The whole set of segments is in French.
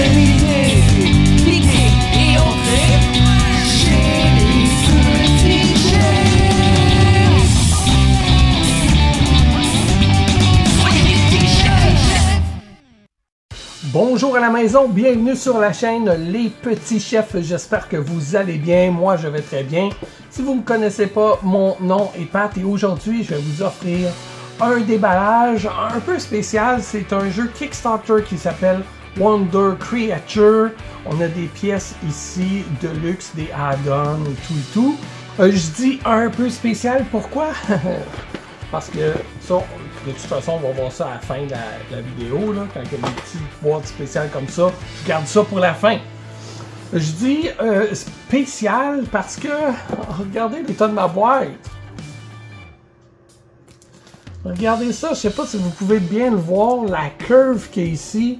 l'idée, l'idée est entrée chez les petits chefs. Soyez les petits chefs. Bonjour à la maison, bienvenue sur la chaîne Les Petits Chefs, j'espère que vous allez bien, moi je vais très bien. Si vous ne me connaissez pas, mon nom est Pat et aujourd'hui je vais vous offrir un déballage un peu spécial. C'est un jeu Kickstarter qui s'appelle Wonder Creature. On a des pièces ici de luxe, des add-ons et tout. Je dis un peu spécial, pourquoi? Parce que ça, de toute façon, on va voir ça à la fin de la vidéo, là, quand il y a des petites boîtes spéciales comme ça. Je garde ça pour la fin. Je dis spécial parce que, regardez l'état de ma boîte. Regardez ça, je sais pas si vous pouvez bien le voir, la curve qui est ici.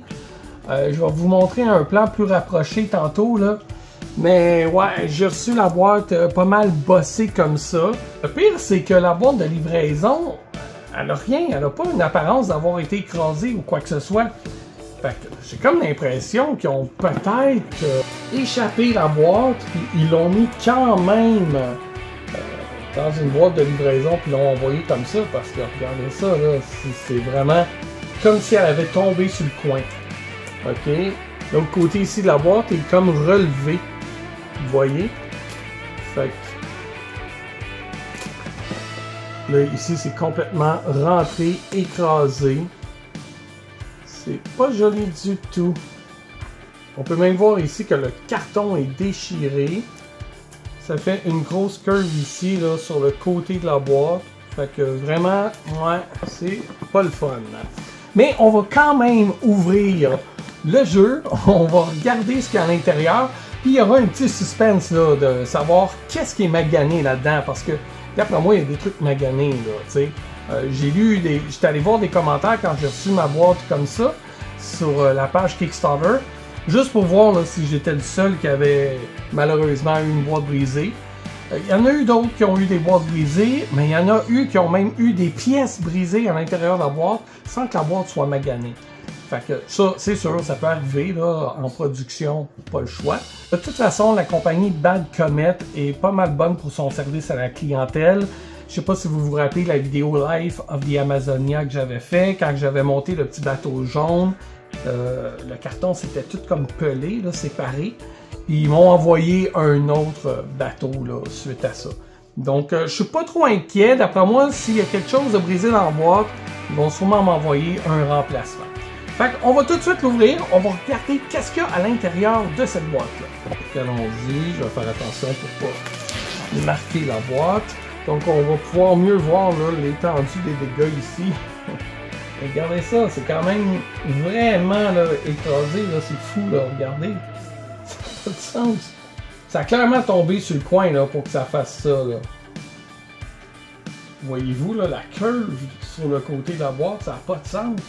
Je vais vous montrer un plan plus rapproché tantôt, là. Mais ouais, j'ai reçu la boîte pas mal bossée comme ça. Le pire, c'est que la boîte de livraison, elle a rien, elle a pas une apparence d'avoir été écrasée ou quoi que ce soit. Fait que j'ai comme l'impression qu'ils ont peut-être échappé la boîte, puis ils l'ont mis quand même dans une boîte de livraison, puis l'ont envoyé comme ça, parce que regardez ça, là, c'est vraiment comme si elle avait tombé sur le coin. Ok, l'autre côté ici de la boîte est comme relevé. Vous voyez? Fait que là, ici, c'est complètement rentré, écrasé. C'est pas joli du tout. On peut même voir ici que le carton est déchiré. Ça fait une grosse curve ici, là, sur le côté de la boîte. Fait que vraiment, ouais, c'est pas le fun. Mais on va quand même ouvrir le jeu. On va regarder ce qu'il y a à l'intérieur. Puis il y aura un petit suspense là, de savoir qu'est-ce qui est magané là-dedans. Parce que, d'après moi, il y a des trucs maganés, là, tu sais. J'étais allé voir des commentaires quand j'ai reçu ma boîte comme ça, sur la page Kickstarter, juste pour voir là, si j'étais le seul qui avait malheureusement eu une boîte brisée. Il y en a eu d'autres qui ont eu des boîtes brisées, mais il y en a eu qui ont même eu des pièces brisées à l'intérieur de la boîte, sans que la boîte soit maganée. Fait que ça, c'est sûr, ça peut arriver là, en production, pas le choix. De toute façon, la compagnie Bad Comet est pas mal bonne pour son service à la clientèle. Je sais pas si vous vous rappelez la vidéo Life of the Amazonia que j'avais fait, quand j'avais monté le petit bateau jaune. Le carton c'était tout comme pelé, là, séparé. Puis ils m'ont envoyé un autre bateau là, suite à ça. Donc je suis pas trop inquiet. D'après moi, s'il y a quelque chose de brisé dans la boîte, ils vont sûrement m'envoyer un remplacement. Fait qu'on va tout de suite l'ouvrir, on va regarder qu'est-ce qu'il y a à l'intérieur de cette boîte-là. Allons-y, je vais faire attention pour pas marquer la boîte. Donc on va pouvoir mieux voir l'étendue des dégâts ici. Regardez ça, c'est quand même vraiment là, écrasé, là, c'est fou, là, regardez. Ça n'a pas de sens. Ça a clairement tombé sur le coin là, pour que ça fasse ça. Là. Voyez-vous là, la curve sur le côté de la boîte, ça n'a pas de sens.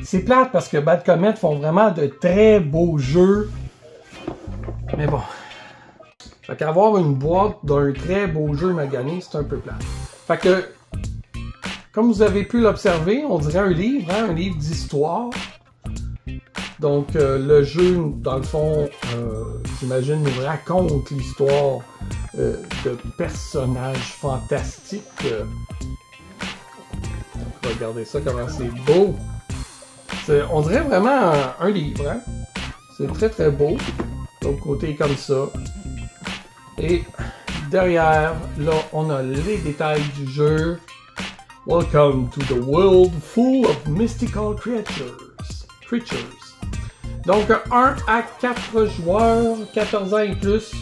C'est plate parce que Bad Comet font vraiment de très beaux jeux. Mais bon. Fait qu'avoir une boîte d'un très beau jeu magané, c'est un peu plate. Fait que, comme vous avez pu l'observer, on dirait un livre, hein, un livre d'histoire. Donc, le jeu, dans le fond, j'imagine, nous raconte l'histoire de personnages fantastiques. Regardez ça, comment c'est beau. On dirait vraiment un livre, hein? C'est très très beau. L'autre côté comme ça. Et derrière, là, on a les détails du jeu. Welcome to the world full of mystical creatures. Donc, 1 à 4 joueurs, 14 ans et plus,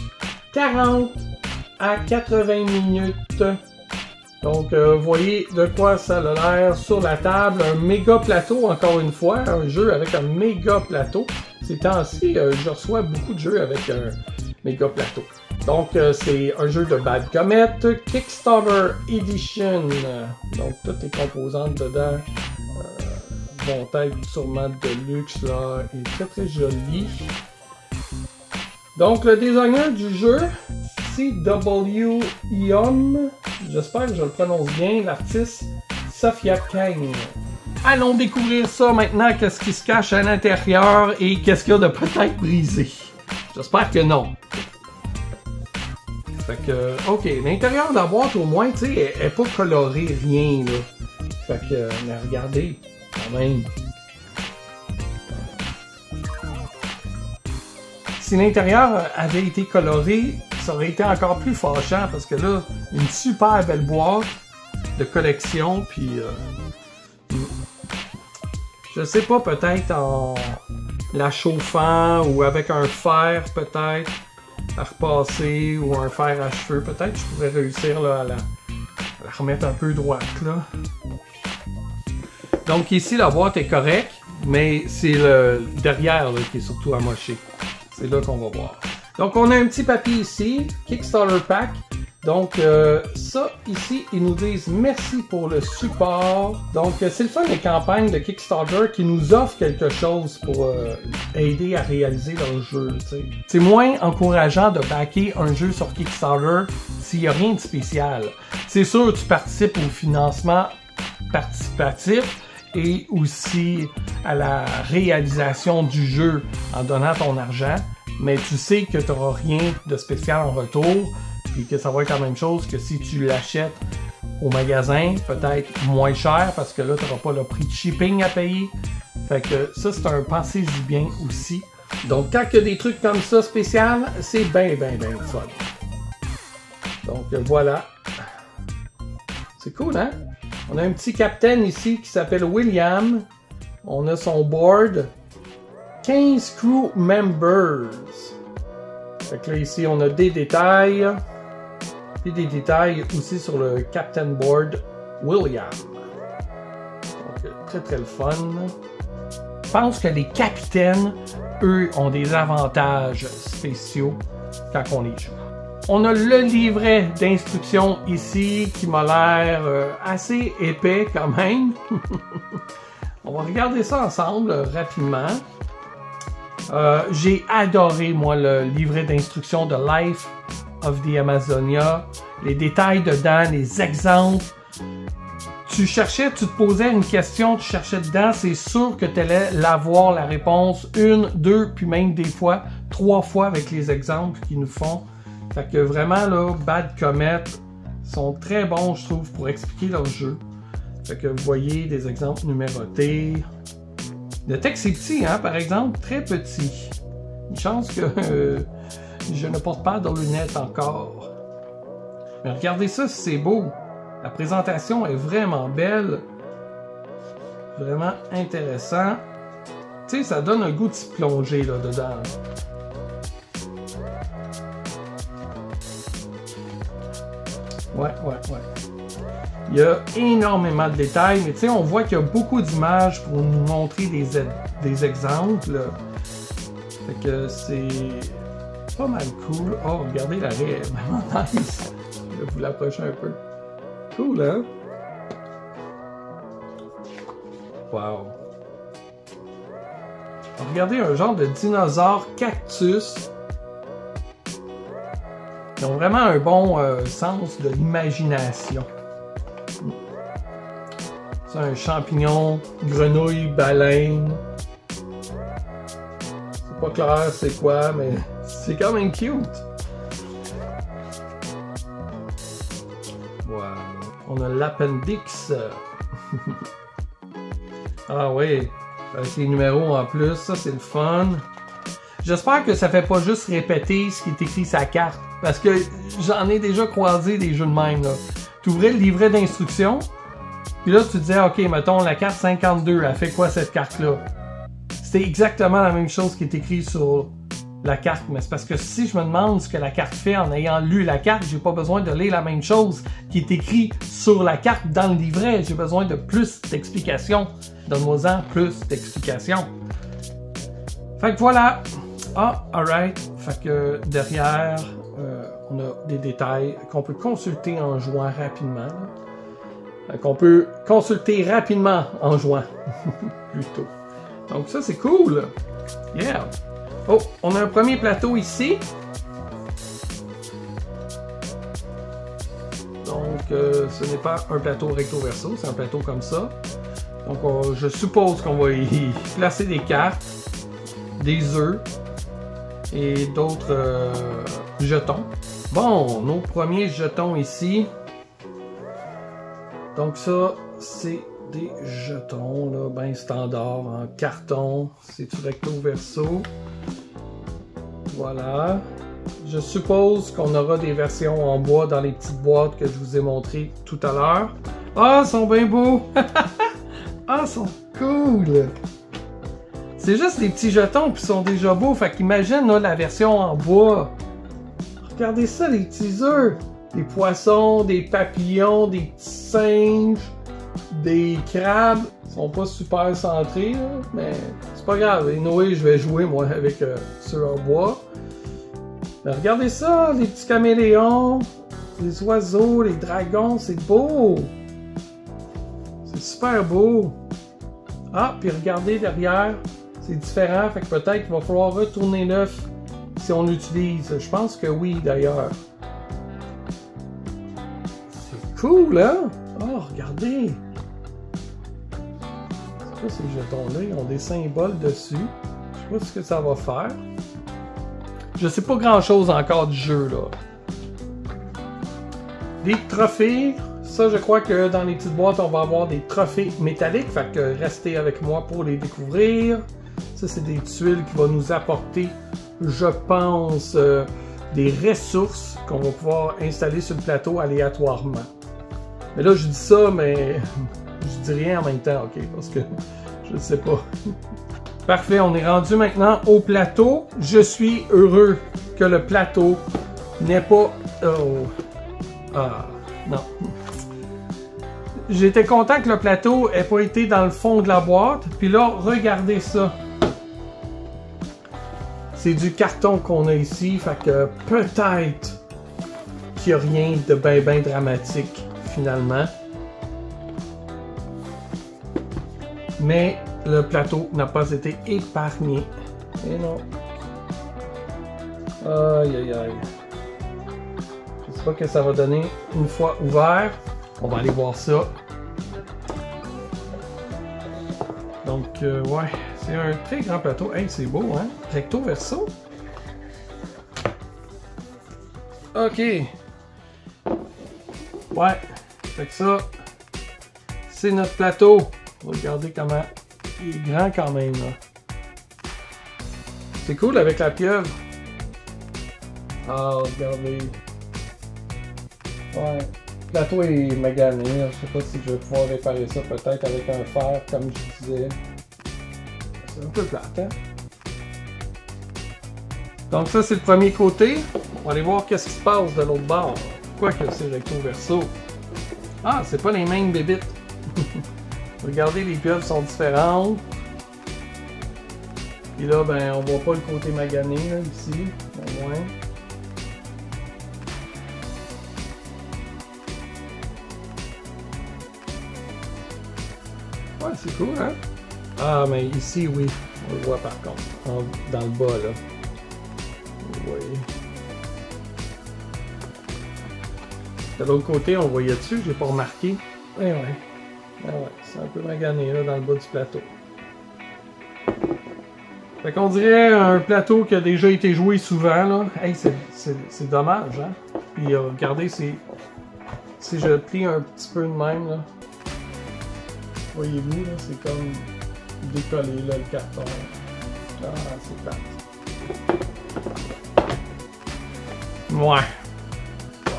40 à 80 minutes. Donc, vous voyez de quoi ça a l'air sur la table. Un méga plateau, encore une fois. Un jeu avec un méga plateau. Ces temps-ci, je reçois beaucoup de jeux avec un méga plateau. Donc, c'est un jeu de Bad Comet, Kickstarter Edition. Donc, toutes les composantes dedans vont être sûrement de luxe, là, et très très joli. Donc, le designer du jeu, C.W. Eom, j'espère que je le prononce bien, l'artiste Sophia Kang. allons découvrir ça maintenant, qu'est-ce qui se cache à l'intérieur et qu'est-ce qu'il y a de peut-être brisé. J'espère que non. Fait que, ok, l'intérieur de la boîte au moins, tu sais, elle est pas colorée, rien, là. Fait que, mais regardez, quand même. Si l'intérieur avait été coloré, ça aurait été encore plus fâchant parce que là, une super belle boîte de collection, puis je sais pas, peut-être en la chauffant ou avec un fer peut-être à repasser ou un fer à cheveux, peut-être je pourrais réussir là, à la remettre un peu droite là. Donc ici la boîte est correcte, mais c'est le derrière là, qui est surtout amoché. C'est là qu'on va voir. Donc on a un petit papier ici, Kickstarter Pack. Donc ça ici, ils nous disent merci pour le support. Donc c'est le fun des campagnes de Kickstarter qui nous offrent quelque chose pour aider à réaliser leur jeu. C'est moins encourageant de backer un jeu sur Kickstarter s'il n'y a rien de spécial. C'est sûr, tu participes au financement participatif et aussi à la réalisation du jeu en donnant ton argent, mais tu sais que tu n'auras rien de spécial en retour et que ça va être la même chose que si tu l'achètes au magasin, peut-être moins cher parce que là tu n'auras pas le prix de shipping à payer. Fait que ça c'est un pensez-y bien aussi. Donc quand il y a des trucs comme ça spécial, c'est ben fun. Donc voilà. C'est cool, hein? On a un petit capitaine ici qui s'appelle William. On a son board. 15 crew members. Fait que là, ici, on a des détails. Puis des détails aussi sur le Captain Board William. Donc, très le fun. Je pense que les capitaines, eux, ont des avantages spéciaux quand on les joue. On a le livret d'instructions ici qui m'a l'air assez épais quand même. On va regarder ça ensemble rapidement. J'ai adoré moi le livret d'instructions de Life of the Amazonia. Les détails dedans, les exemples. Tu te posais une question, tu cherchais dedans, c'est sûr que tu allais l'avoir la réponse 1, 2, puis même des fois 3 fois avec les exemples qu'ils nous font. Fait que vraiment, là, Bad Comet sont très bons, je trouve, pour expliquer leur jeu. Fait que vous voyez des exemples numérotés. Le texte est petit, hein, par exemple, très petit. Une chance que je ne porte pas de lunettes encore. Mais regardez ça, c'est beau. La présentation est vraiment belle. Vraiment intéressant. Tu sais, ça donne un goût de s'y plonger, là, dedans. Ouais. Il y a énormément de détails, mais tu sais, on voit qu'il y a beaucoup d'images pour nous montrer des exemples. Fait que c'est pas mal cool. Oh, regardez l'arrêt, est vraiment nice. Je vais vous l'approcher un peu. Cool, hein? Wow. Regardez un genre de dinosaure cactus. Ils ont vraiment un bon sens de l'imagination. C'est un champignon, grenouille, baleine. C'est pas clair c'est quoi, mais c'est quand même cute. Wow. On a l'appendix. Ah oui, avec les numéros en plus, ça c'est le fun. J'espère que ça fait pas juste répéter ce qui est écrit sur la carte. Parce que j'en ai déjà croisé des jeux de même. Tu ouvrais le livret d'instructions, puis là tu te disais, ok, mettons la carte 52, elle fait quoi cette carte-là? C'était exactement la même chose qui est écrit sur la carte, mais c'est parce que si je me demande ce que la carte fait en ayant lu la carte, j'ai pas besoin de lire la même chose qui est écrit sur la carte dans le livret. J'ai besoin de plus d'explications. Donne-moi-en plus d'explications. Fait que voilà. Ah, alright. Fait que derrière, on a des détails qu'on peut consulter en jouant rapidement. Fait qu'on peut consulter rapidement en jouant. Plutôt. Donc ça, c'est cool. Yeah. Oh, on a un premier plateau ici. Donc, ce n'est pas un plateau recto verso, c'est un plateau comme ça. Donc je suppose qu'on va y placer des cartes, des œufs et d'autres jetons. Bon, nos premiers jetons ici. Donc ça, c'est des jetons là, ben standard en carton. C'est du recto verso. Voilà. Je suppose qu'on aura des versions en bois dans les petites boîtes que je vous ai montrées tout à l'heure. Ah, ils sont bien beaux! Ah, ils sont cool! C'est juste des petits jetons puis ils sont déjà beaux. Fait qu'imagine là, la version en bois. Regardez ça, les petits œufs! Des poissons, des papillons, des petits singes, des crabes. Ils sont pas super centrés, là, mais c'est pas grave. Et Noé, je vais jouer moi avec ceux en bois. Mais regardez ça, les petits caméléons, les oiseaux, les dragons, c'est beau! C'est super beau! Ah, puis regardez derrière, c'est différent, fait que peut-être qu'il va falloir retourner l'œuf si on l'utilise. Je pense que oui, d'ailleurs. C'est cool, hein? Oh, regardez! C'est quoi ces jetons-là? Ils ont des symboles dessus. Je sais pas ce que ça va faire. Je sais pas grand chose encore du jeu là. Des trophées, ça je crois que dans les petites boîtes on va avoir des trophées métalliques, fait que restez avec moi pour les découvrir. Ça c'est des tuiles qui vont nous apporter, je pense, des ressources qu'on va pouvoir installer sur le plateau aléatoirement. Mais là je dis ça, mais je dis rien en même temps, ok, parce que je ne sais pas. Parfait, on est rendu maintenant au plateau. Je suis heureux que le plateau n'ait pas... Oh. Ah, non. J'étais content que le plateau n'ait pas été dans le fond de la boîte. Puis là, regardez ça. C'est du carton qu'on a ici. Fait que peut-être qu'il n'y a rien de ben dramatique, finalement. Mais... le plateau n'a pas été épargné. Et non. Aïe aïe aïe. Je sais pas ce que ça va donner une fois ouvert. On va aller voir ça. Donc, ouais. C'est un très grand plateau. Hey, c'est beau, hein? Recto verso. Ok. Ouais. Fait que ça, c'est notre plateau. Regardez comment... il est grand quand même, là. C'est cool avec la pieuvre. Ah, regardez. Ouais. Le plateau est magané. Je sais pas si je vais pouvoir réparer ça peut-être avec un fer, comme je disais. C'est un peu plate, hein? Donc ça, c'est le premier côté. On va aller voir qu'est-ce qui se passe de l'autre bord. Quoique c'est recto verso. Ah, c'est pas les mêmes bébites. Regardez, les pieuvres sont différentes. Et là, ben, on voit pas le côté magané, là, ici, au moins. Ouais, c'est cool, hein? Ah, mais ici, oui, on le voit par contre, dans le bas, là. Vous voyez. De l'autre côté, on voyait dessus, j'ai pas remarqué. Eh ouais. Ah ouais, c'est un peu magané là dans le bas du plateau. Fait qu'on dirait un plateau qui a déjà été joué souvent là. Hey, c'est dommage, hein? Puis regardez, si je plie un petit peu de même là. Voyez-vous là, c'est comme décollé là le carton. Ah, c'est plate. Ouais.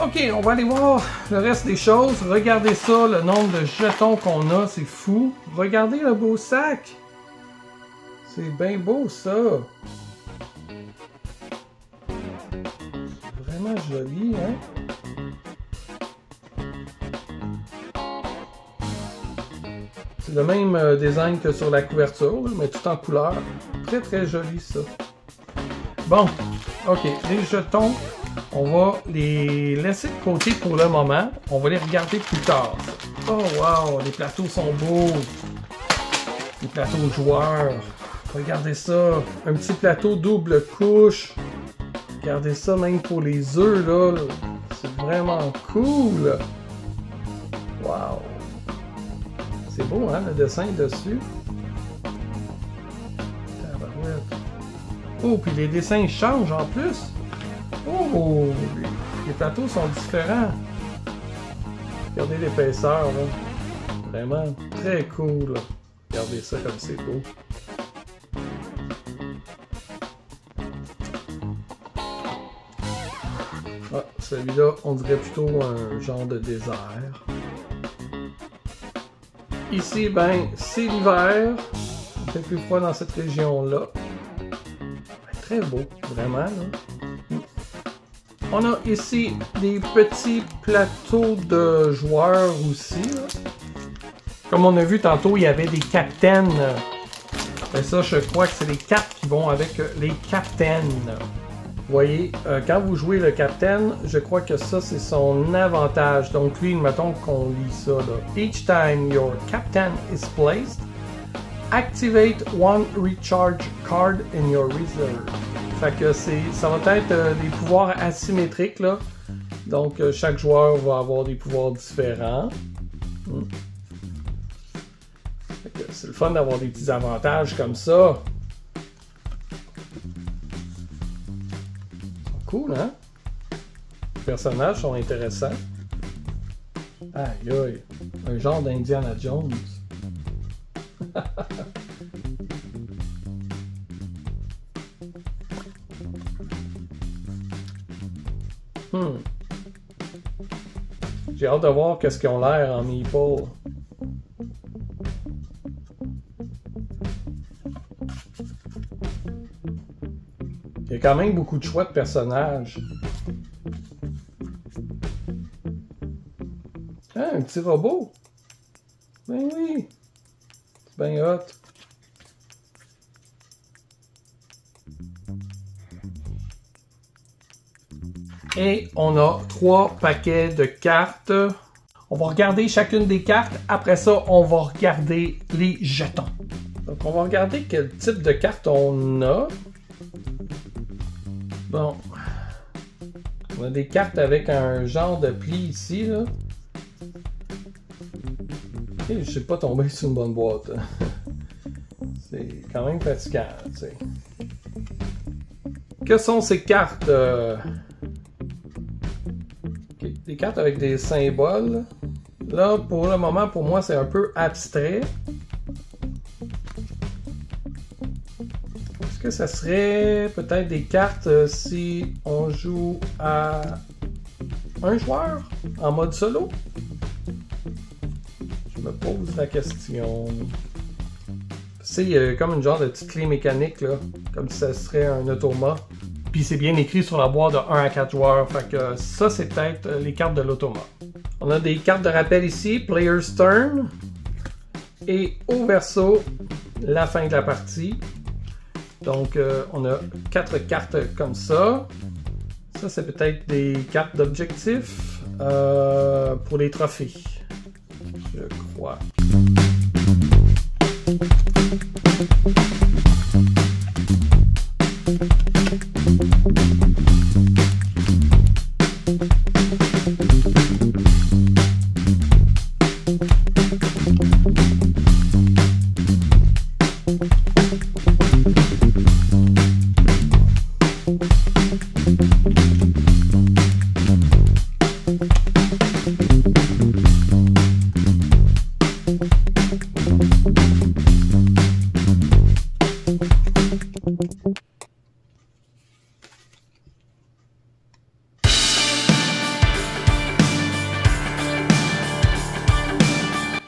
Ok, on va aller voir le reste des choses. Regardez ça, le nombre de jetons qu'on a, c'est fou. Regardez le beau sac. C'est bien beau, ça. C'est vraiment joli, hein? C'est le même design que sur la couverture, mais tout en couleur. Très, très joli, ça. Bon, ok, les jetons... on va les laisser de côté pour le moment. On va les regarder plus tard. Oh wow, les plateaux sont beaux. Les plateaux joueurs. Regardez ça. Un petit plateau double couche. Regardez ça même pour les œufs là. C'est vraiment cool. Wow. C'est beau, hein, le dessin dessus. Oh, puis les dessins changent en plus. Oh, les plateaux sont différents. Regardez l'épaisseur, là. Vraiment très cool. Regardez ça comme c'est beau. Ah, celui-là, on dirait plutôt un genre de désert. Ici, ben, c'est l'hiver. Il fait plus froid dans cette région-là. Très beau, vraiment. Là. On a ici des petits plateaux de joueurs aussi. Là. Comme on a vu tantôt, il y avait des captains. Et ça, je crois que c'est les cartes qui vont avec les captains. Vous voyez, quand vous jouez le captain, je crois que ça, c'est son avantage. Donc lui, mettons qu'on lit ça. Là. Each time your captain is placed, activate one recharge card in your reserve. Fait que ça va être des pouvoirs asymétriques, là. Donc, chaque joueur va avoir des pouvoirs différents. C'est le fun d'avoir des petits avantages comme ça. Cool, hein? Les personnages sont intéressants. Aïe, aïe. Un genre d'Indiana Jones. J'ai hâte de voir qu'est-ce qu'ils ont l'air en meeple. Il y a quand même beaucoup de choix de personnages. Ah, un petit robot. Ben oui. C'est bien hot. Et on a 3 paquets de cartes. On va regarder chacune des cartes. Après ça, on va regarder les jetons. Donc, on va regarder quel type de carte on a. Bon. On a des cartes avec un genre de pli ici, là. Et je ne suis pas tombé sur une bonne boîte. C'est quand même fatigant, tu sais. Que sont ces cartes? Des cartes avec des symboles. Là, pour le moment, pour moi, c'est un peu abstrait. Est-ce que ça serait peut-être des cartes si on joue à un joueur en mode solo? Je me pose la question. C'est comme une genre de petite clé mécanique, là, comme si ça serait un automa. Puis c'est bien écrit sur la boîte de 1 à 4 joueurs. Fait que ça, c'est peut-être les cartes de l'automa. On a des cartes de rappel ici, Player's Turn. Et au verso, la fin de la partie. Donc, on a 4 cartes comme ça. Ça, c'est peut-être des cartes d'objectifs pour les trophées. Je crois.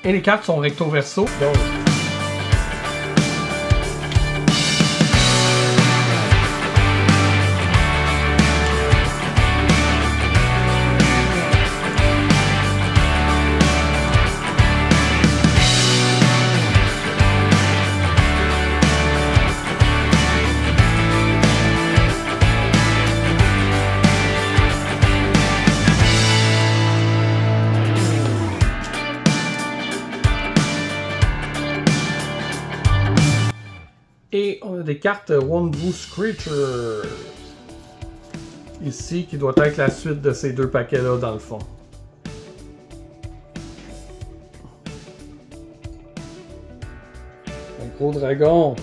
Et les cartes sont recto verso. Donc, et on a des cartes Wondrous Creatures. Ici, qui doit être la suite de ces 2 paquets-là, dans le fond. Gros dragon.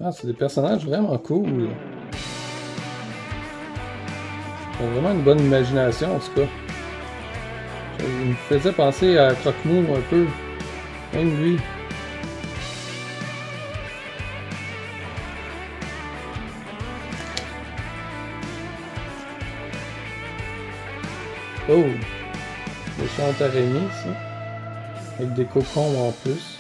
Ah, c'est des personnages vraiment cool. Ils ont vraiment une bonne imagination, en tout cas. Il me faisait penser à Croque-Mou un peu. Même lui. Oh! Méchante araignée, ça. Avec des cocons en plus.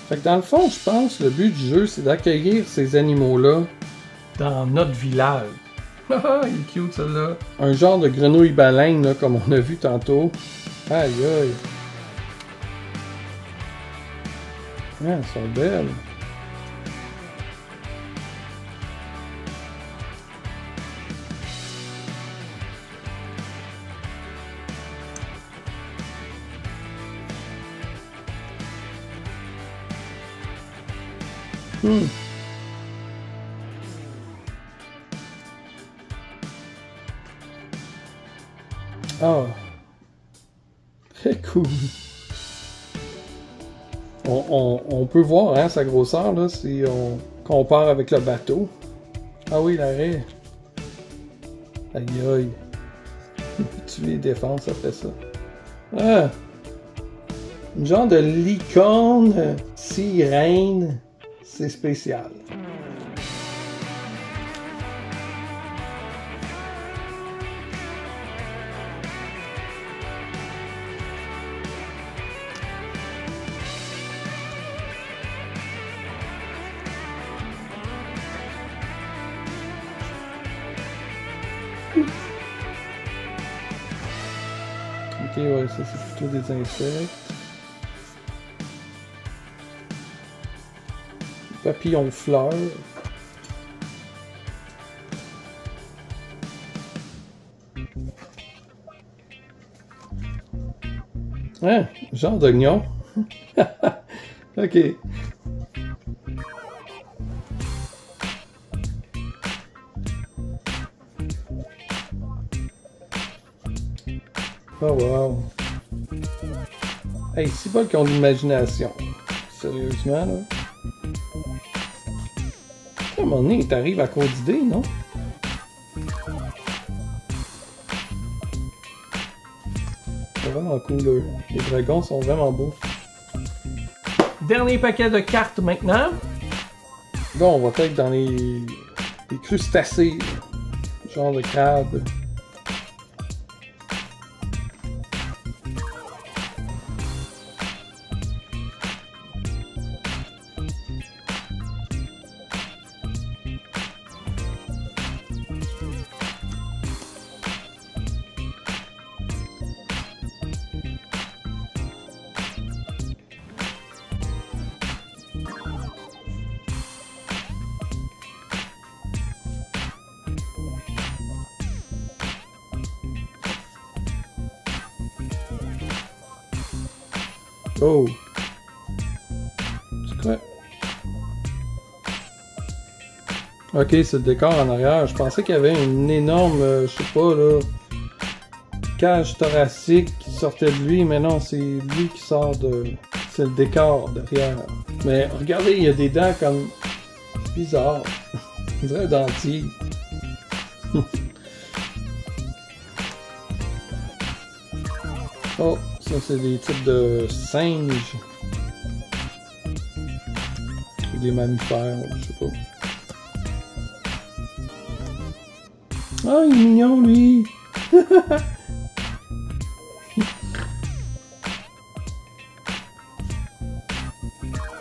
Fait que dans le fond, je pense que le but du jeu, c'est d'accueillir ces animaux-là dans notre village. Haha, il est cute, celle-là. Un genre de grenouille baleine, là, comme on a vu tantôt. Aïe, aïe. Ah, elles sont belles. Ah, très cool. On peut voir hein, sa grosseur là, si on compare avec le bateau. Ah oui, l'arrêt. Aïe aïe. Tu les défenses après ça. Ah! Une genre de licorne sirène. C'est spécial. Ok, ouais, ça c'est plutôt des insectes. Papillon fleur. Hein, genre d'oignon. Ok. Oh wow. Hey, c'est pas qu'ils ont de l'imagination. Sérieusement, là. À un moment donné, t'arrives à court d'idées, non? C'est vraiment cool, eux. Les dragons sont vraiment beaux. Dernier paquet de cartes maintenant. Là, on va être dans les crustacés. Genre de crabe. Oh! C'est quoi? Ok, c'est le décor en arrière. Je pensais qu'il y avait une énorme, je sais pas là, cage thoracique qui sortait de lui, mais non, c'est lui qui sort de... C'est le décor derrière. Mais regardez, il y a des dents comme... bizarres. On dirait un dentier. Oh! Ça, c'est des types de singes. Ou des mammifères, je sais pas. Ah, il est mignon, lui!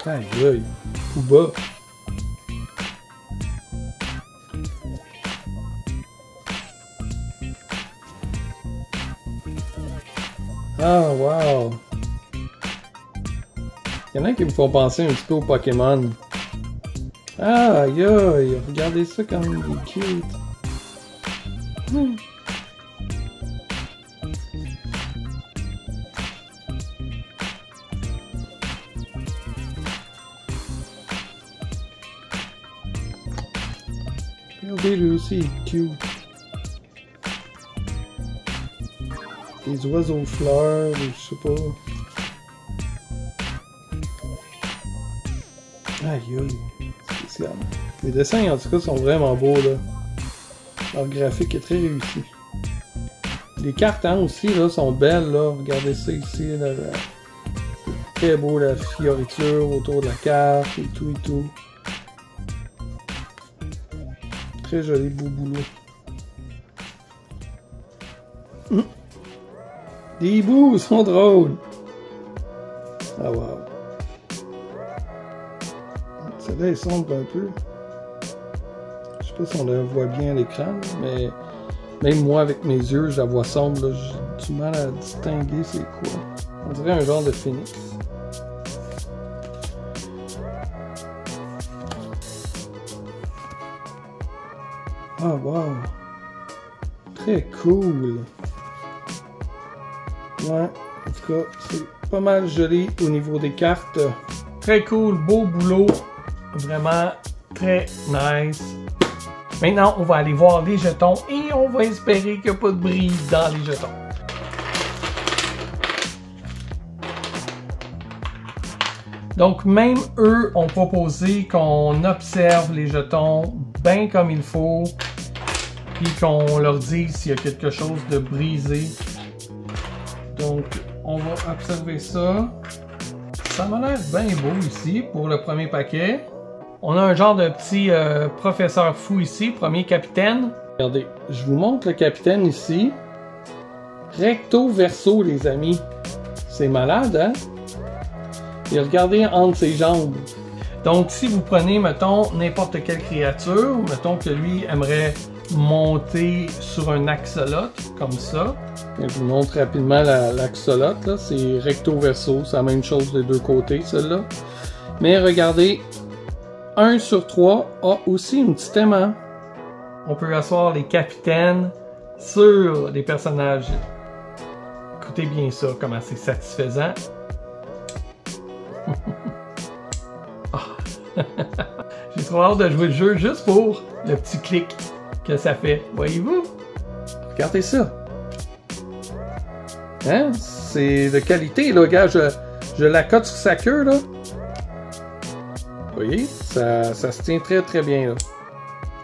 Aïe, aïe, Pouba! Ah, wow! Il y en a qui me font penser un petit peu au Pokémon. Ah, aïe, aïe! Regardez ça comme il est cute! Regardez, lui aussi, il est cute. Des oiseaux fleurs, je sais pas. Aïe aïe, spécial. Les dessins en tout cas sont vraiment beaux là. Leur graphique est très réussi. Les cartes hein, aussi là sont belles là. Regardez ça ici. Là, là. C'est très beau la fioriture autour de la carte et tout et tout. Très joli beau boulot. Les hiboux sont drôles. Ah wow. Celle-là est sombre un peu. Je sais pas si on la voit bien à l'écran, mais même moi avec mes yeux, je la vois sombre. J'ai du mal à distinguer c'est quoi. On dirait un genre de phénix. Ah wow. Très cool. Ouais, en tout cas, c'est pas mal joli au niveau des cartes. Très cool, beau boulot. Vraiment très nice. Maintenant, on va aller voir les jetons et on va espérer qu'il n'y a pas de brise dans les jetons. Donc, même eux ont proposé qu'on observe les jetons bien comme il faut, puis qu'on leur dise s'il y a quelque chose de brisé. Donc, on va observer ça. Ça m'a l'air bien beau ici pour le premier paquet. On a un genre de petit professeur fou ici, premier capitaine. Regardez, je vous montre le capitaine ici. Recto verso, les amis. C'est malade, hein? Et regardez entre ses jambes. Donc, si vous prenez, mettons, n'importe quelle créature, mettons que lui aimerait monter sur un axolot, comme ça. Je vous montre rapidement l'axolot, là. C'est recto verso, c'est la même chose des deux côtés, celle-là. Mais regardez, 1 sur 3 a aussi une petite aimant. On peut asseoir les capitaines sur les personnages. Écoutez bien ça, comment c'est satisfaisant. J'ai trop hâte de jouer le jeu juste pour le petit clic que ça fait. Voyez-vous? Regardez ça. Hein? C'est de qualité, là, gars. Je la cote sur sa queue, là. Vous voyez? Ça se tient très très bien, là.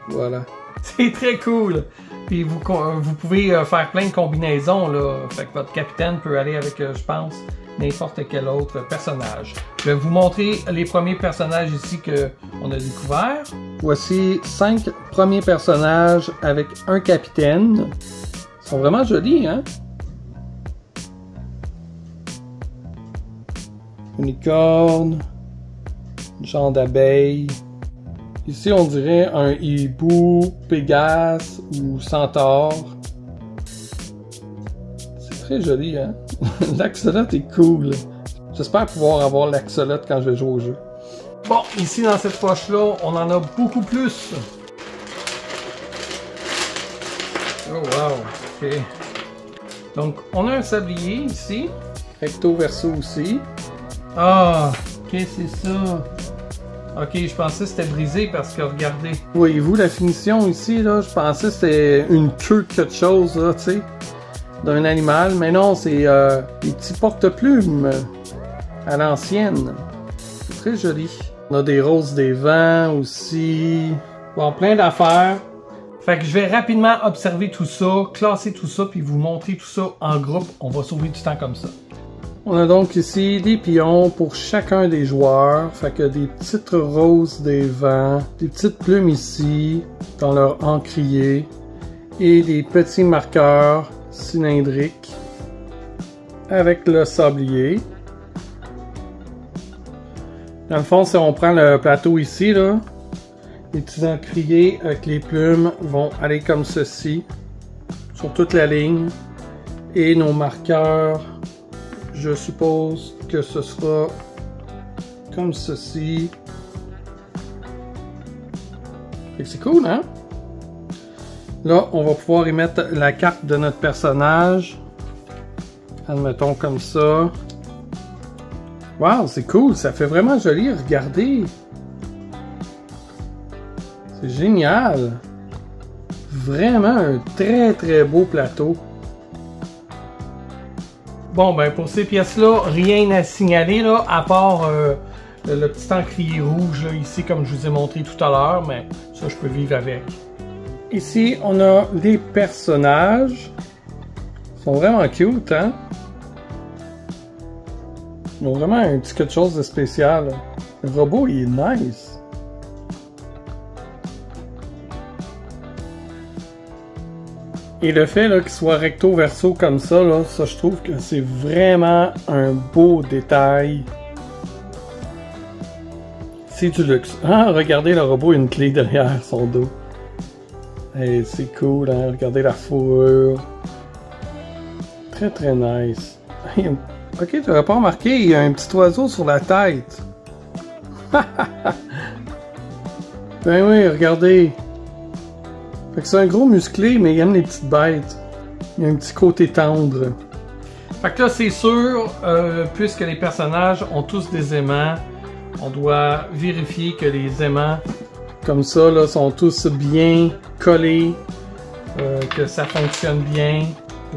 Voilà. C'est très cool. Puis vous pouvez faire plein de combinaisons, là. Fait que votre capitaine peut aller avec, je pense, n'importe quel autre personnage. Je vais vous montrer les premiers personnages ici qu'on a découverts. Voici 5 premiers personnages avec un capitaine. Ils sont vraiment jolis, hein? Unicorne, genre d'abeille. Ici, on dirait un hibou, Pégase ou centaure. C'est très joli, hein? L'axolot est cool. J'espère pouvoir avoir l'axolot quand je vais jouer au jeu. Bon, ici, dans cette poche-là, on en a beaucoup plus. Oh, wow! OK. Donc, on a un sablier ici. Recto verso aussi. Ah! Qu'est-ce que c'est ça? Ok, je pensais que c'était brisé parce que regardez. Voyez-vous la finition ici, là? Je pensais que c'était une queue de quelque chose, là, tu sais, d'un animal. Mais non, c'est des petits porte-plumes à l'ancienne. C'est très joli. On a des roses des vents aussi. Bon, plein d'affaires. Fait que je vais rapidement observer tout ça, classer tout ça, puis vous montrer tout ça en groupe. On va sauver du temps comme ça. On a donc ici des pions pour chacun des joueurs. Fait que des petites roses des vents, des petites plumes ici dans leur encrier et des petits marqueurs cylindriques avec le sablier. Dans le fond, si on prend le plateau ici, là, les petits encriers avec les plumes vont aller comme ceci sur toute la ligne et nos marqueurs, je suppose que ce sera comme ceci. C'est cool, hein? Là, on va pouvoir y mettre la carte de notre personnage. Admettons comme ça. Wow, c'est cool, ça fait vraiment joli, regardez. C'est génial. Vraiment un très beau plateau. Bon, ben pour ces pièces-là, rien à signaler, là, à part le petit encrier rouge, là, ici, comme je vous ai montré tout à l'heure, mais ça, je peux vivre avec. Ici, on a les personnages. Ils sont vraiment cute, hein? Ils ont vraiment un petit quelque chose de spécial. Le robot, il est nice. Et le fait qu'il soit recto-verso comme ça, là, ça, je trouve que c'est vraiment un beau détail. C'est du luxe. Ah, regardez, le robot a une clé derrière son dos. Hey, c'est cool, hein? Regardez la fourrure. Très nice. Hey, ok, tu n'aurais pas remarqué, il y a un petit oiseau sur la tête. Ben oui, regardez. Fait que c'est un gros musclé, mais il aime les petites bêtes. Il y a un petit côté tendre. Fait que là, c'est sûr, puisque les personnages ont tous des aimants, on doit vérifier que les aimants, comme ça, là, sont tous bien collés, que ça fonctionne bien.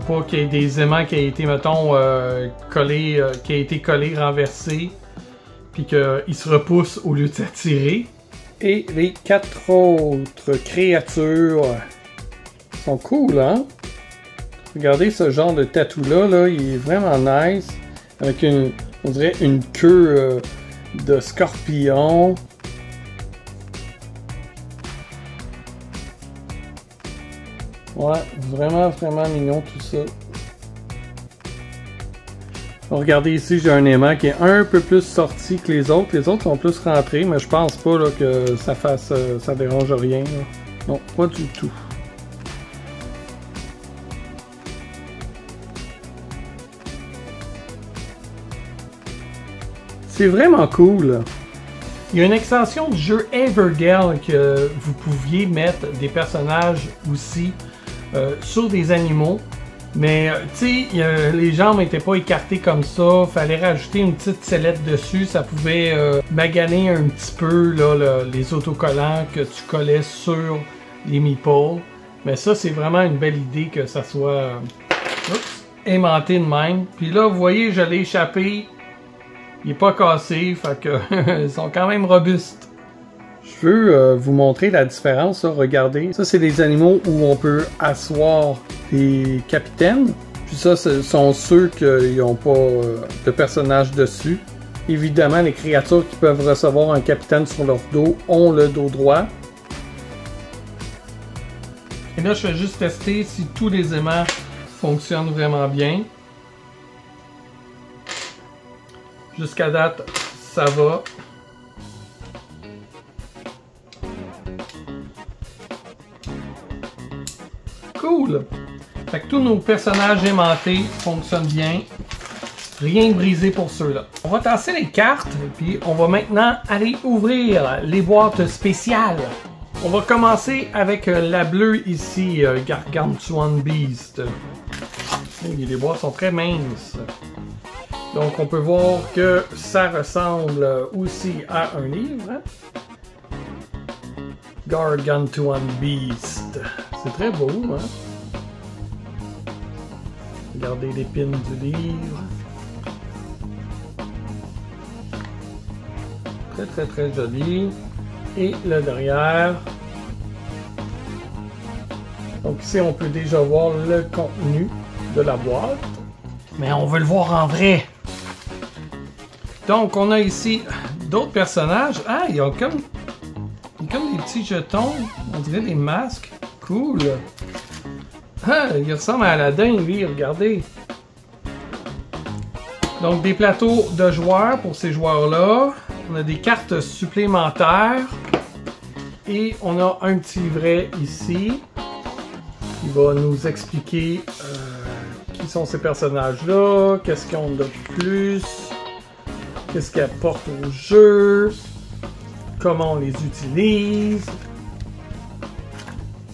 Faut pas qu'il y ait des aimants qui aient été, mettons, collés, qui aient été collés, renversés, puis qu'ils se repoussent au lieu de s'attirer. Et les 4 autres créatures sont cool, hein? Regardez ce genre de tatou-là, là, il est vraiment nice. Avec une, on dirait une queue de scorpion. Ouais, vraiment mignon tout ça. Regardez ici, j'ai un aimant qui est un peu plus sorti que les autres. Les autres sont plus rentrés, mais je pense pas là, que ça fasse, ça dérange rien. Là. Non, pas du tout. C'est vraiment cool. Il y a une extension du jeu Everdell que vous pouviez mettre des personnages aussi sur des animaux. Mais tu sais, les jambes n'étaient pas écartées comme ça. Fallait rajouter une petite sellette dessus. Ça pouvait maganer un petit peu là, les autocollants que tu collais sur les meeples. Mais ça, c'est vraiment une belle idée que ça soit aimanté de même. Puis là, vous voyez, je l'ai échappé. Il n'est pas cassé. Fait que ils sont quand même robustes. Je veux vous montrer la différence, là. Regardez. Ça, c'est des animaux où on peut asseoir les capitaines. Puis ça, ce sont ceux qui n'ont pas de personnage dessus. Évidemment, les créatures qui peuvent recevoir un capitaine sur leur dos ont le dos droit. Et là, je vais juste tester si tous les aimants fonctionnent vraiment bien. Jusqu'à date, ça va. Cool! Fait que tous nos personnages aimantés fonctionnent bien. Rien de brisé pour ceux-là. On va tasser les cartes, puis on va maintenant aller ouvrir les boîtes spéciales. On va commencer avec la bleue ici, Gargantuan Beast. Les boîtes sont très minces. Donc on peut voir que ça ressemble aussi à un livre. Hein? Gargantuan Beast. C'est très beau, hein? Regardez les pins du livre. Très joli. Et le derrière. Donc ici, on peut déjà voir le contenu de la boîte. Mais on veut le voir en vrai. Donc, on a ici d'autres personnages. Ah, il y a comme des petits jetons. On dirait des masques. Cool. Ah, il ressemble à Aladdin, lui, regardez. Donc, des plateaux de joueurs pour ces joueurs-là. On a des cartes supplémentaires. Et on a un petit livret ici qui va nous expliquer qui sont ces personnages-là, qu'est-ce qu'ils ont de plus, qu'est-ce qu'ils apportent au jeu, comment on les utilise.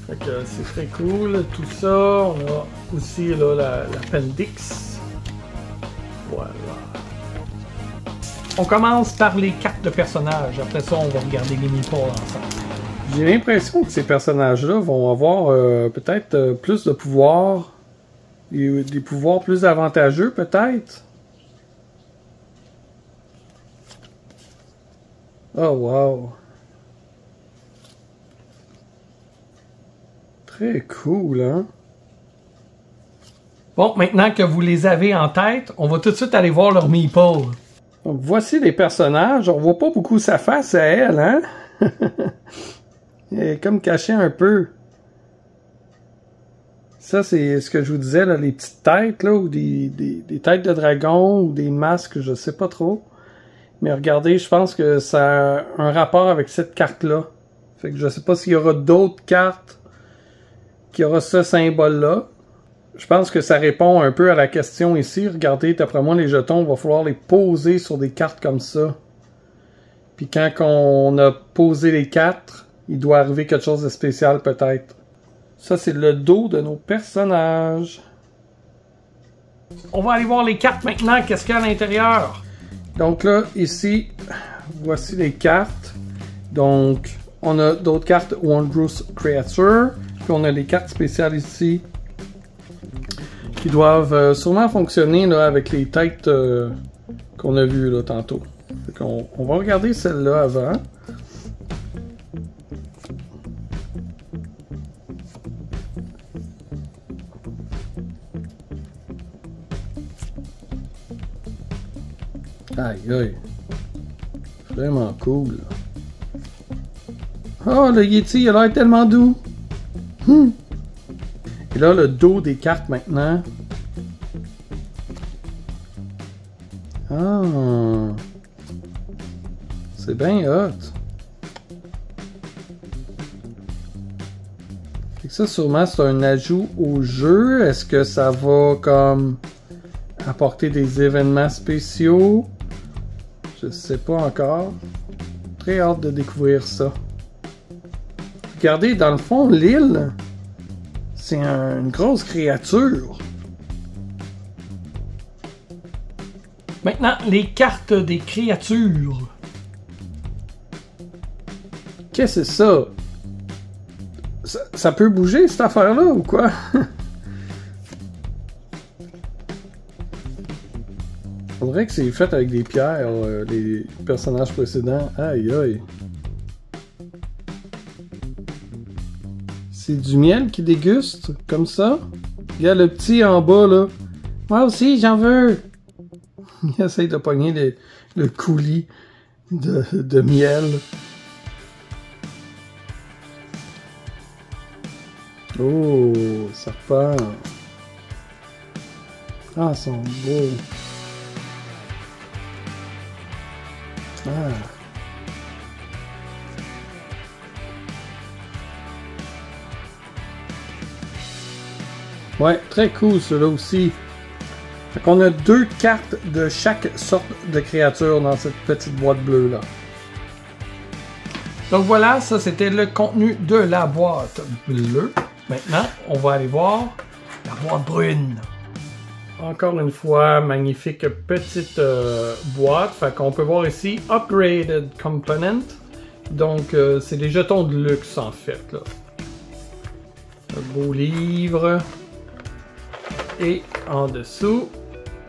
Fait que c'est très cool, tout ça. On a aussi l'appendix. Voilà. On commence par les cartes de personnages. Après ça, on va regarder les meeples ensemble. J'ai l'impression que ces personnages-là vont avoir peut-être plus de pouvoirs. Des pouvoirs plus avantageux, peut-être. Oh, wow. Très cool, hein? Bon, maintenant que vous les avez en tête, on va tout de suite aller voir leur meeple. Donc, voici les personnages. On voit pas beaucoup sa face à elle, hein? Elle est comme cachée un peu. Ça, c'est ce que je vous disais, là, les petites têtes, là, ou des têtes de dragon, ou des masques, je sais pas trop. Mais regardez, je pense que ça a un rapport avec cette carte-là. Fait que je sais pas s'il y aura d'autres cartes qui aura ce symbole-là. Je pense que ça répond un peu à la question ici. Regardez, d'après moi, les jetons, il va falloir les poser sur des cartes comme ça. Puis quand on a posé les 4, il doit arriver quelque chose de spécial peut-être. Ça, c'est le dos de nos personnages. On va aller voir les cartes maintenant. Qu'est-ce qu'il y a à l'intérieur? Donc là, ici, voici les cartes. Donc, on a d'autres cartes Wondrous Creature. Puis on a les cartes spéciales ici. Qui doivent sûrement fonctionner là, avec les têtes qu'on a vues là, tantôt. On va regarder celle-là avant. Aïe aïe. Vraiment cool. Oh, le Yeti, il a l'air tellement doux. Et là, le dos des cartes maintenant. Ah. C'est bien hot. Fait que ça, sûrement, c'est un ajout au jeu. Est-ce que ça va comme apporter des événements spéciaux? Je sais pas encore. Très hâte de découvrir ça. Regardez, dans le fond, l'île, c'est une grosse créature. Maintenant, les cartes des créatures. Qu'est-ce que c'est ça? Ça peut bouger, cette affaire-là, ou quoi? On dirait que c'est fait avec des pierres, les personnages précédents. Aïe, aïe. C'est du miel qui déguste, comme ça. Il y a le petit en bas, là. Moi aussi, j'en veux. Il essaye de pogner le coulis de miel. Oh, serpent. Ah, ils sont beaux. Ah. Ouais, très cool ceux-là aussi. Fait qu'on a 2 cartes de chaque sorte de créature dans cette petite boîte bleue-là. Donc voilà, ça c'était le contenu de la boîte bleue. Maintenant, on va aller voir la boîte brune. Encore une fois, magnifique petite boîte. Fait qu'on peut voir ici Upgraded Component. Donc, c'est des jetons de luxe en fait. Là. Un beau livre. Et en dessous,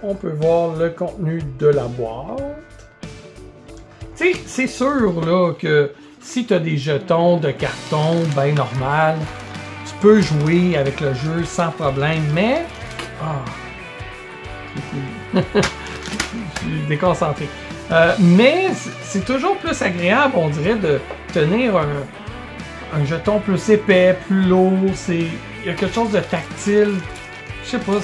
on peut voir le contenu de la boîte. Tu sais, c'est sûr là que si tu as des jetons de carton, ben normal, tu peux jouer avec le jeu sans problème, mais... Ah, je suis déconcentré. Mais c'est toujours plus agréable, on dirait, de tenir un jeton plus épais, plus lourd. Il y a quelque chose de tactile. Je sais pas,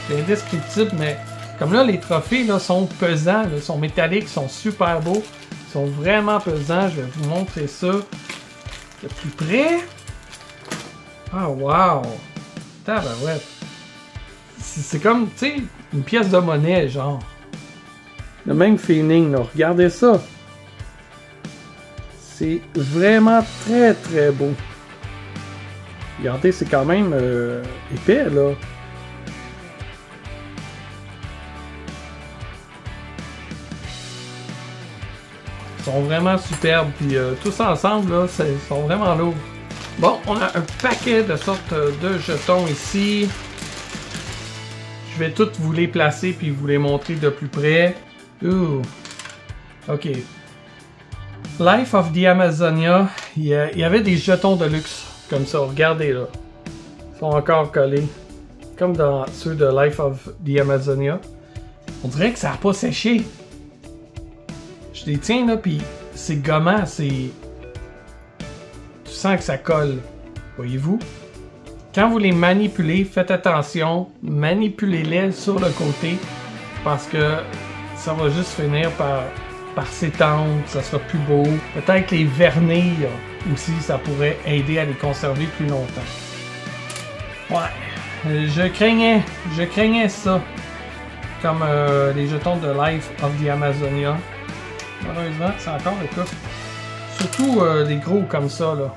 c'est indescriptible, mais comme là, les trophées là, sont pesants, là, sont métalliques, sont super beaux. Ils sont vraiment pesants. Je vais vous montrer ça de plus près. Ah, wow! Tabarouette! C'est comme, tu sais, une pièce de monnaie, genre. Le même feeling, là. Regardez ça. C'est vraiment très, très beau. Regardez, c'est quand même épais, là. Ils sont vraiment superbes. Puis tous ensemble, là, ils sont vraiment lourds. Bon, on a un paquet de sortes de jetons ici. Je vais tous vous les placer puis vous les montrer de plus près. Ouh. Ok. Life of the Amazonia. Il y avait des jetons de luxe. Comme ça. Regardez là. Ils sont encore collés. Comme dans ceux de Life of the Amazonia. On dirait que ça n'a pas séché. Je les tiens là puis c'est gommant. C'est... Tu sens que ça colle. Voyez-vous? Quand vous les manipulez, faites attention, manipulez-les sur le côté parce que ça va juste finir par s'étendre, ça sera plus beau. Peut-être les vernir aussi, ça pourrait aider à les conserver plus longtemps. Ouais, je craignais ça, comme les jetons de Life of the Amazonia. Malheureusement, c'est encore le cas. Surtout des gros comme ça, là.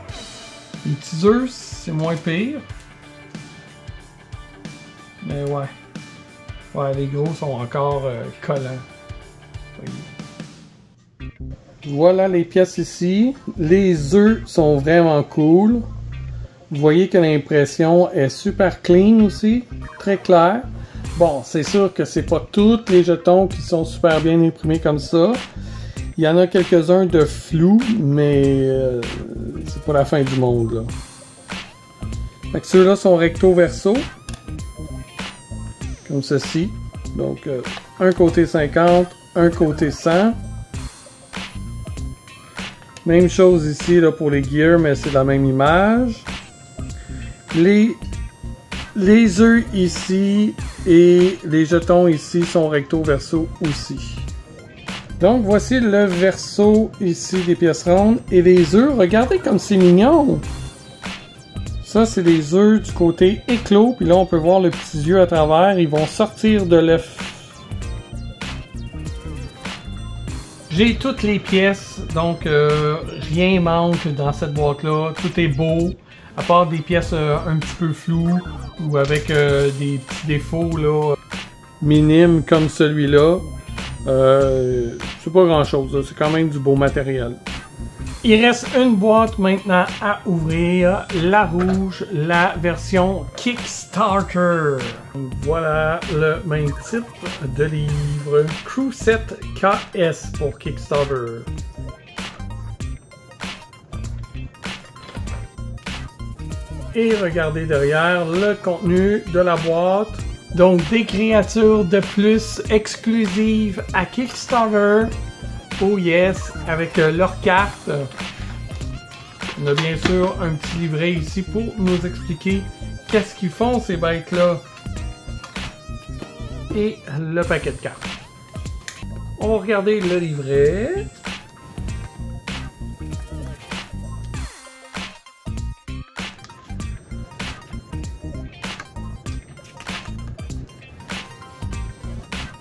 Les petits œufs, c'est moins pire. Mais ouais. Ouais, les gros sont encore collants. Voyez. Voilà les pièces ici. Les œufs sont vraiment cool. Vous voyez que l'impression est super clean aussi. Très clair. Bon, c'est sûr que c'est pas tous les jetons qui sont super bien imprimés comme ça. Il y en a quelques-uns de flous, mais c'est pas la fin du monde, là. Fait que ceux-là sont recto-verso. Comme ceci. Donc, un côté 50, un côté 100. Même chose ici là, pour les gears, mais c'est la même image. Les œufs ici et les jetons ici sont recto-verso aussi. Donc, voici le verso ici des pièces rondes. Et les œufs, regardez comme c'est mignon! Ça, c'est les œufs du côté éclos. Puis là, on peut voir le petit yeux à travers. Ils vont sortir de l'œuf. J'ai toutes les pièces. Donc, rien manque dans cette boîte-là. Tout est beau. À part des pièces un petit peu floues. Ou avec des petits défauts là, minimes comme celui-là. C'est pas grand-chose. C'est quand même du beau matériel. Il reste une boîte maintenant à ouvrir, la rouge, la version Kickstarter. Voilà le même titre de livre, Crew Set KS pour Kickstarter. Et regardez derrière le contenu de la boîte. Donc des créatures de plus exclusives à Kickstarter. Oh yes, avec leur carte. On a bien sûr un petit livret ici pour nous expliquer qu'est-ce qu'ils font ces bêtes-là. Et le paquet de cartes. On va regarder le livret.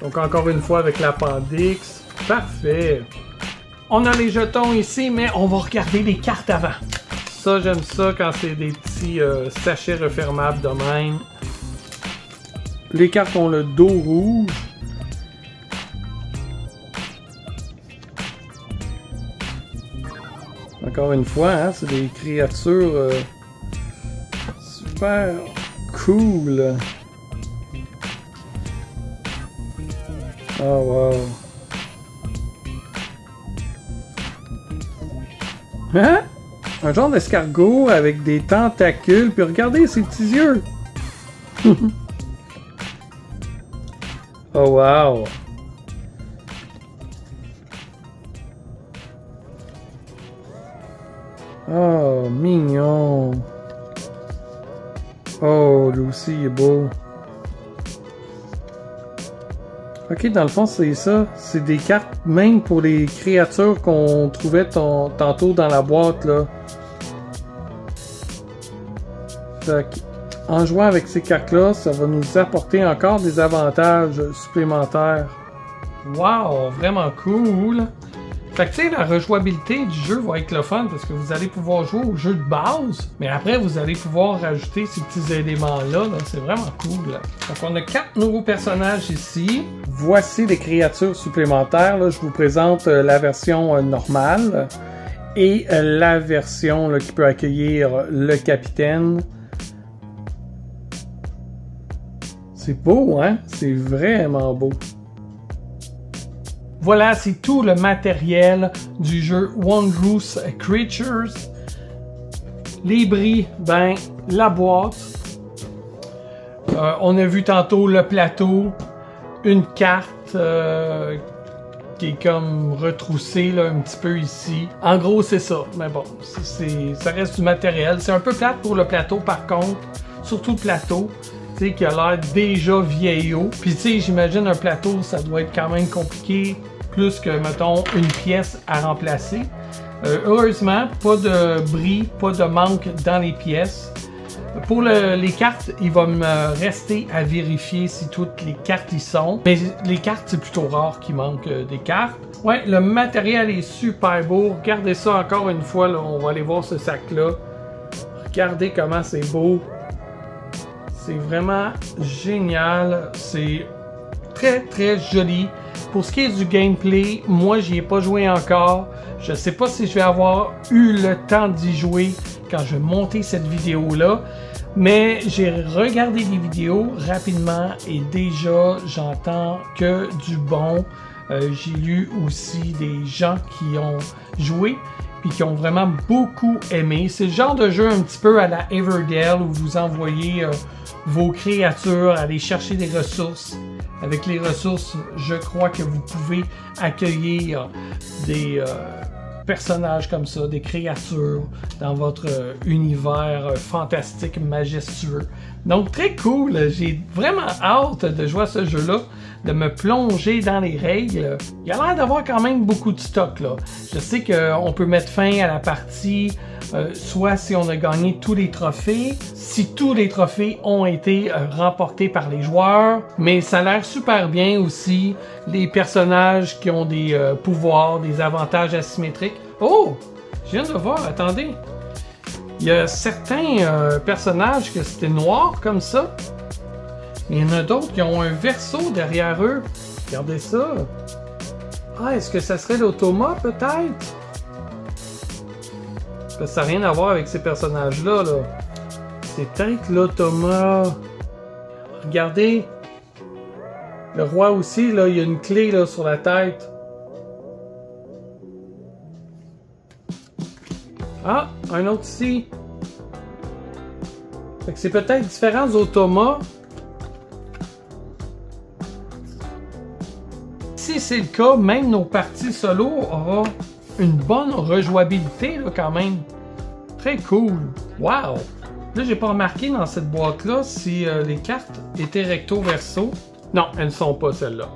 Donc encore une fois avec l'appendix. Parfait. On a les jetons ici, mais on va regarder les cartes avant. Ça, j'aime ça quand c'est des petits sachets refermables de même. Les cartes ont le dos rouge. Encore une fois, hein, c'est des créatures super cool. Oh wow. Hein? Un genre d'escargot avec des tentacules. Puis regardez ses petits yeux. Oh wow. Oh, mignon. Oh, lui aussi, il est beau. Ok, dans le fond, c'est ça. C'est des cartes même pour les créatures qu'on trouvait tantôt dans la boîte, là. Fait en jouant avec ces cartes-là, ça va nous apporter encore des avantages supplémentaires. Wow, vraiment cool! Fait que tu sais, la rejouabilité du jeu va être le fun parce que vous allez pouvoir jouer au jeu de base, mais après vous allez pouvoir rajouter ces petits éléments-là. Là. C'est vraiment cool. Là. Donc on a 4 nouveaux personnages ici. Voici des créatures supplémentaires. Là. Je vous présente la version normale et la version là, qui peut accueillir le capitaine. C'est beau, hein? C'est vraiment beau. Voilà, c'est tout le matériel du jeu Wondrous Creatures. Les bris, ben, la boîte. On a vu tantôt le plateau, une carte qui est comme retroussée là, un petit peu ici. En gros, c'est ça. Mais bon, ça reste du matériel. C'est un peu plate pour le plateau par contre, surtout le plateau. Qui a l'air déjà vieillot. Puis tu sais, j'imagine un plateau, ça doit être quand même compliqué, plus que, mettons, une pièce à remplacer. Heureusement, pas de bris, pas de manque dans les pièces. Pour les cartes, il va me rester à vérifier si toutes les cartes y sont. Mais les cartes, c'est plutôt rare qu'il manque des cartes. Ouais, le matériel est super beau. Regardez ça encore une fois, là, on va aller voir ce sac-là. Regardez comment c'est beau. C'est vraiment génial, c'est très très joli. Pour ce qui est du gameplay, moi j'y ai pas joué encore. Je sais pas si je vais avoir eu le temps d'y jouer quand je vais monter cette vidéo là. Mais j'ai regardé des vidéos rapidement et déjà j'entends que du bon. J'ai lu aussi des gens qui ont joué puis qui ont vraiment beaucoup aimé. C'est le genre de jeu un petit peu à la Everdell où vous envoyez vos créatures, aller chercher des ressources. Avec les ressources, je crois que vous pouvez accueillir des personnages comme ça, des créatures dans votre univers fantastique, majestueux. Donc très cool, j'ai vraiment hâte de jouer à ce jeu-là, de me plonger dans les règles. Il a l'air d'avoir quand même beaucoup de stock là. Je sais qu'on peut mettre fin à la partie soit si on a gagné tous les trophées, si tous les trophées ont été remportés par les joueurs, mais ça a l'air super bien aussi, les personnages qui ont des pouvoirs, des avantages asymétriques. Oh! Je viens de voir, attendez. Il y a certains personnages que c'était noir comme ça, mais il y en a d'autres qui ont un verso derrière eux. Regardez ça. Ah, est-ce que ça serait l'automa peut-être? Parce que ça n'a rien à voir avec ces personnages-là. Là. C'est peut-être l'automa. Regardez. Le roi aussi, là, il y a une clé là, sur la tête. Ah, un autre ici. Fait que c'est peut-être différents automas. Si c'est le cas, même nos parties solo auront une bonne rejouabilité là, quand même. Très cool. Wow! Là, j'ai pas remarqué dans cette boîte-là si les cartes étaient recto-verso. Non, elles ne sont pas celles-là.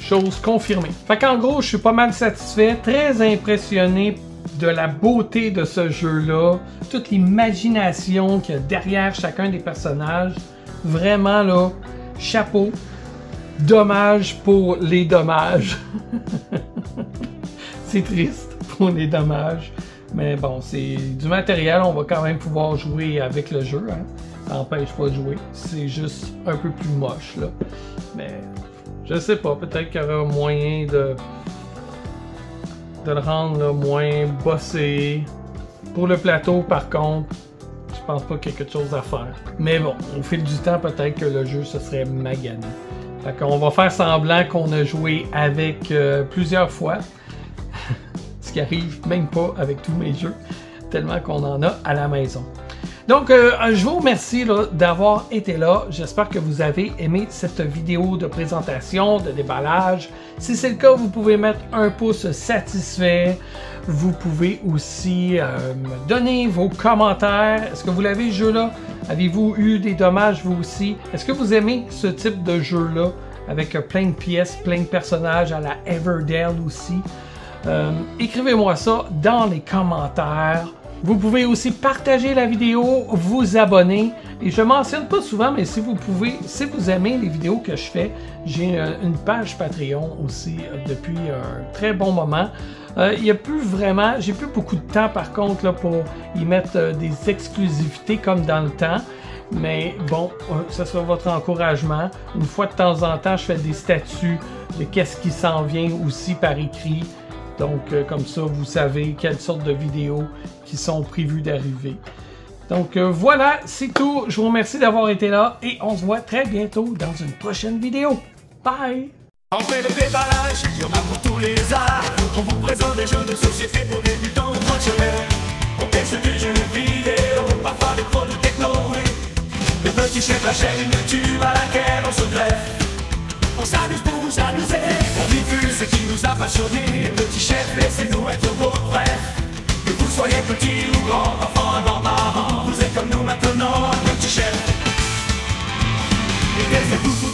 Chose confirmée. Fait qu'en gros, je suis pas mal satisfait, très impressionné de la beauté de ce jeu-là, toute l'imagination qu'il y a derrière chacun des personnages. Vraiment là, chapeau. Dommage pour les dommages. C'est triste pour les dommages. Mais bon, c'est du matériel, on va quand même pouvoir jouer avec le jeu. Hein. Ça n'empêche pas de jouer. C'est juste un peu plus moche là. Mais je sais pas, peut-être qu'il y aura moyen de le rendre là, moins bossé. Pour le plateau, par contre, je pense pas qu'il y ait quelque chose à faire. Mais bon, au fil du temps, peut-être que le jeu se serait magané. Fait qu'on va faire semblant qu'on a joué avec plusieurs fois. Ce qui arrive même pas avec tous mes jeux, tellement qu'on en a à la maison. Donc, je vous remercie d'avoir été là. J'espère que vous avez aimé cette vidéo de présentation, de déballage. Si c'est le cas, vous pouvez mettre un pouce satisfait. Vous pouvez aussi me donner vos commentaires. Est-ce que vous l'avez, ce jeu-là? Avez-vous eu des dommages, vous aussi? Est-ce que vous aimez ce type de jeu-là, avec plein de pièces, plein de personnages à la Everdell aussi? Écrivez-moi ça dans les commentaires. Vous pouvez aussi partager la vidéo, vous abonner. Et je ne mentionne pas souvent, mais si vous pouvez, si vous aimez les vidéos que je fais, j'ai une page Patreon aussi depuis un très bon moment. Il n'y a plus vraiment, j'ai plus beaucoup de temps par contre là, pour y mettre des exclusivités comme dans le temps. Mais bon, ce sera votre encouragement. Une fois de temps en temps, je fais des statuts de qu'est-ce qui s'en vient aussi par écrit. Donc, comme ça, vous savez quelles sortes de vidéos qui sont prévues d'arriver. Donc, voilà, c'est tout. Je vous remercie d'avoir été là et on se voit très bientôt dans une prochaine vidéo. Bye! On fait le déballage, il y en a pour tous les arts. On vous présente des jeux de société pour débutants ou professionnels. On teste des jeux vidéo, parfois des pros de techno. Le petit chef, la chaîne, une tube à laquelle on se greffe. On s'amuse pour vous amuser, on diffuse ce qui nous a passionnés. Petit chef, laissez-nous être vos frères. Que vous soyez petit ou grand, enfant, grand-parent, vous êtes comme nous maintenant, petit chef. Et laissez-vous